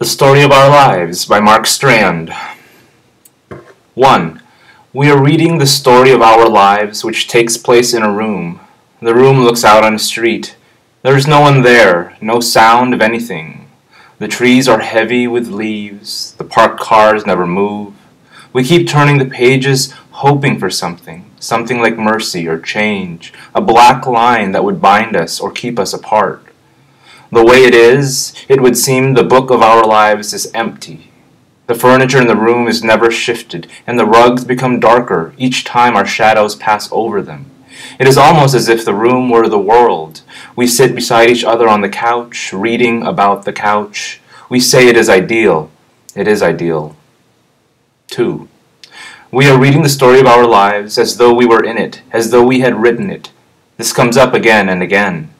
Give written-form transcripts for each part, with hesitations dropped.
The Story of Our Lives by Mark Strand. 1. We are reading the story of our lives, which takes place in a room. The room looks out on a street. There is no one there, no sound of anything. The trees are heavy with leaves. The parked cars never move. We keep turning the pages, hoping for something like mercy or change, a black line that would bind us or keep us apart. The way it is, it would seem the book of our lives is empty. The furniture in the room is never shifted, and the rugs become darker each time our shadows pass over them. It is almost as if the room were the world. We sit beside each other on the couch, reading about the couch. We say it is ideal. It is ideal. 2. We are reading the story of our lives as though we were in it, as though we had written it. This comes up again and again.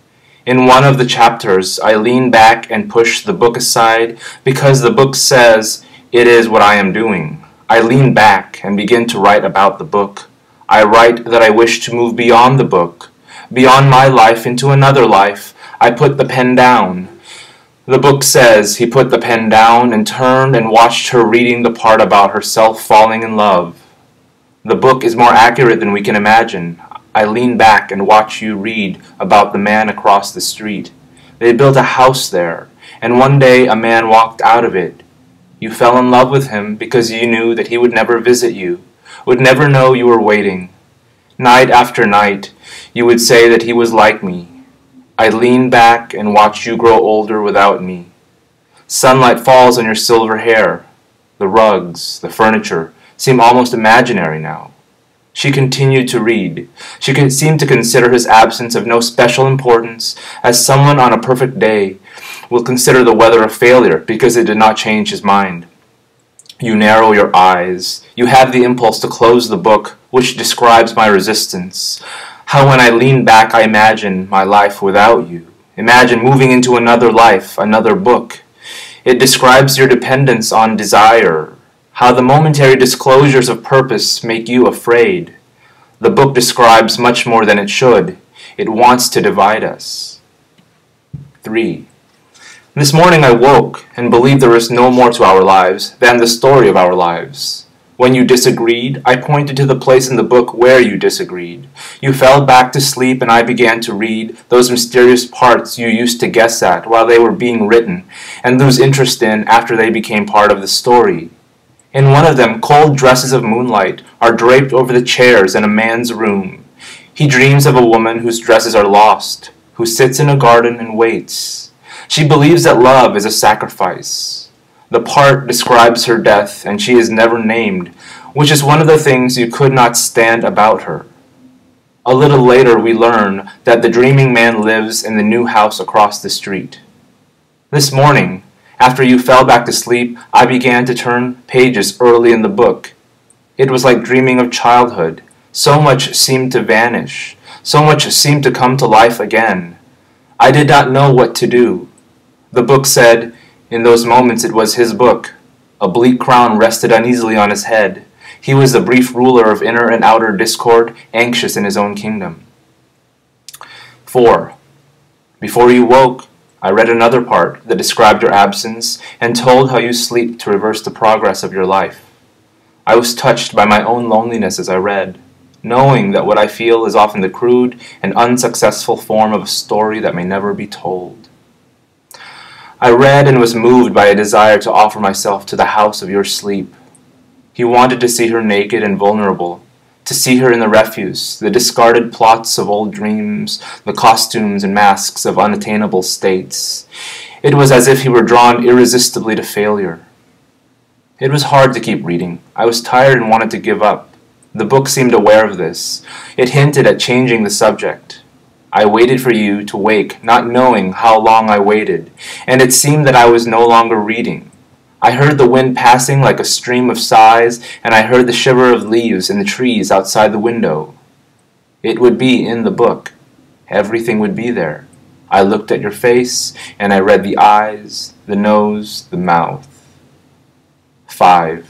In one of the chapters, I lean back and push the book aside because the book says it is what I am doing. I lean back and begin to write about the book. I write that I wish to move beyond the book, beyond my life into another life. I put the pen down. The book says he put the pen down and turned and watched her reading the part about herself falling in love. The book is more accurate than we can imagine. I lean back and watch you read about the man across the street. They built a house there, and one day a man walked out of it. You fell in love with him because you knew that he would never visit you, would never know you were waiting. Night after night, you would say that he was like me. I lean back and watch you grow older without me. Sunlight falls on your silver hair. The rugs, the furniture, seem almost imaginary now. She continued to read. She seemed to consider his absence of no special importance, as someone on a perfect day will consider the weather a failure because it did not change his mind. You narrow your eyes. You have the impulse to close the book, which describes my resistance. How when I lean back I imagine my life without you. Imagine moving into another life, another book. It describes your dependence on desire. How the momentary disclosures of purpose make you afraid. The book describes much more than it should. It wants to divide us. 3. This morning I woke and believed there is no more to our lives than the story of our lives. When you disagreed, I pointed to the place in the book where you disagreed. You fell back to sleep and I began to read those mysterious parts you used to guess at while they were being written and lose interest in after they became part of the story. In one of them, cold dresses of moonlight are draped over the chairs in a man's room. He dreams of a woman whose dresses are lost, who sits in a garden and waits. She believes that love is a sacrifice. The part describes her death, and she is never named, which is one of the things you could not stand about her. A little later we learn that the dreaming man lives in the new house across the street. This morning, after you fell back to sleep, I began to turn pages early in the book. It was like dreaming of childhood. So much seemed to vanish. So much seemed to come to life again. I did not know what to do. The book said, in those moments it was his book. A bleak crown rested uneasily on his head. He was the brief ruler of inner and outer discord, anxious in his own kingdom. 4. Before you woke, I read another part that described your absence and told how you sleep to reverse the progress of your life. I was touched by my own loneliness as I read, knowing that what I feel is often the crude and unsuccessful form of a story that may never be told. I read and was moved by a desire to offer myself to the house of your sleep. He wanted to see her naked and vulnerable, to see her in the refuse, the discarded plots of old dreams, the costumes and masks of unattainable states. It was as if he were drawn irresistibly to failure. It was hard to keep reading. I was tired and wanted to give up. The book seemed aware of this. It hinted at changing the subject. I waited for you to wake, not knowing how long I waited, and it seemed that I was no longer reading. I heard the wind passing like a stream of sighs, and I heard the shiver of leaves in the trees outside the window. It would be in the book. Everything would be there. I looked at your face, and I read the eyes, the nose, the mouth. 5.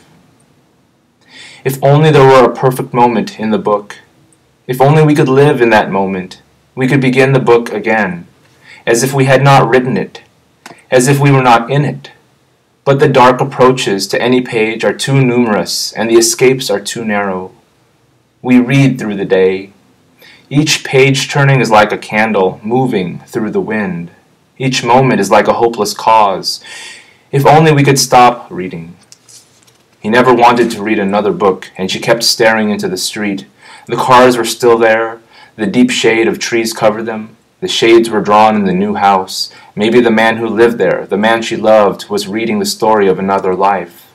If only there were a perfect moment in the book. If only we could live in that moment. We could begin the book again, as if we had not written it, as if we were not in it. But the dark approaches to any page are too numerous, and the escapes are too narrow. We read through the day. Each page turning is like a candle moving through the wind. Each moment is like a hopeless cause. If only we could stop reading. He never wanted to read another book, and she kept staring into the street. The cars were still there. The deep shade of trees covered them. The shades were drawn in the new house. Maybe the man who lived there, the man she loved, was reading the story of another life.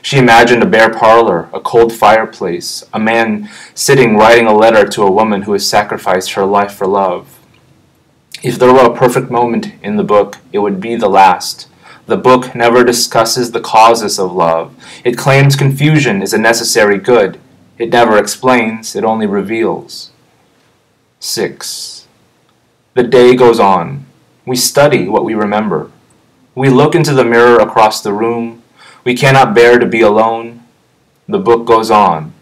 She imagined a bare parlor, a cold fireplace, a man sitting writing a letter to a woman who has sacrificed her life for love. If there were a perfect moment in the book, it would be the last. The book never discusses the causes of love. It claims confusion is a necessary good. It never explains, it only reveals. 6. The day goes on. We study what we remember. We look into the mirror across the room. We cannot bear to be alone. The book goes on.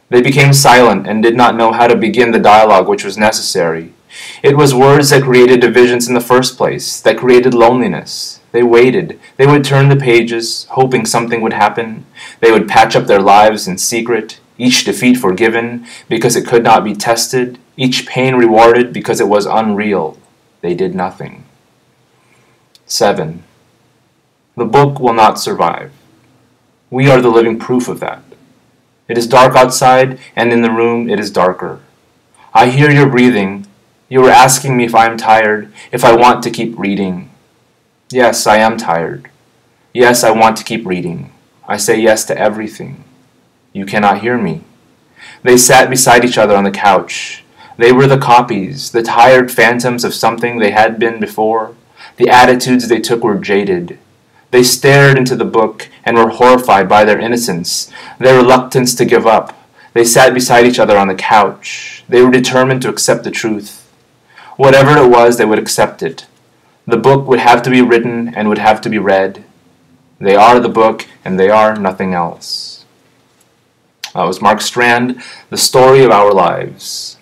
They became silent and did not know how to begin the dialogue which was necessary. It was words that created divisions in the first place, that created loneliness. They waited. They would turn the pages, hoping something would happen. They would patch up their lives in secret, each defeat forgiven because it could not be tested, each pain rewarded because it was unreal. They did nothing. 7. The book will not survive. We are the living proof of that. It is dark outside, and in the room it is darker. I hear your breathing. You were asking me if I am tired, if I want to keep reading. Yes, I am tired. Yes, I want to keep reading. I say yes to everything. You cannot hear me. They sat beside each other on the couch. They were the copies, the tired phantoms of something they had been before. The attitudes they took were jaded. They stared into the book and were horrified by their innocence, their reluctance to give up. They sat beside each other on the couch. They were determined to accept the truth. Whatever it was, they would accept it. The book would have to be written and would have to be read. They are the book, and they are nothing else. That was Mark Strand, The Story of Our Lives.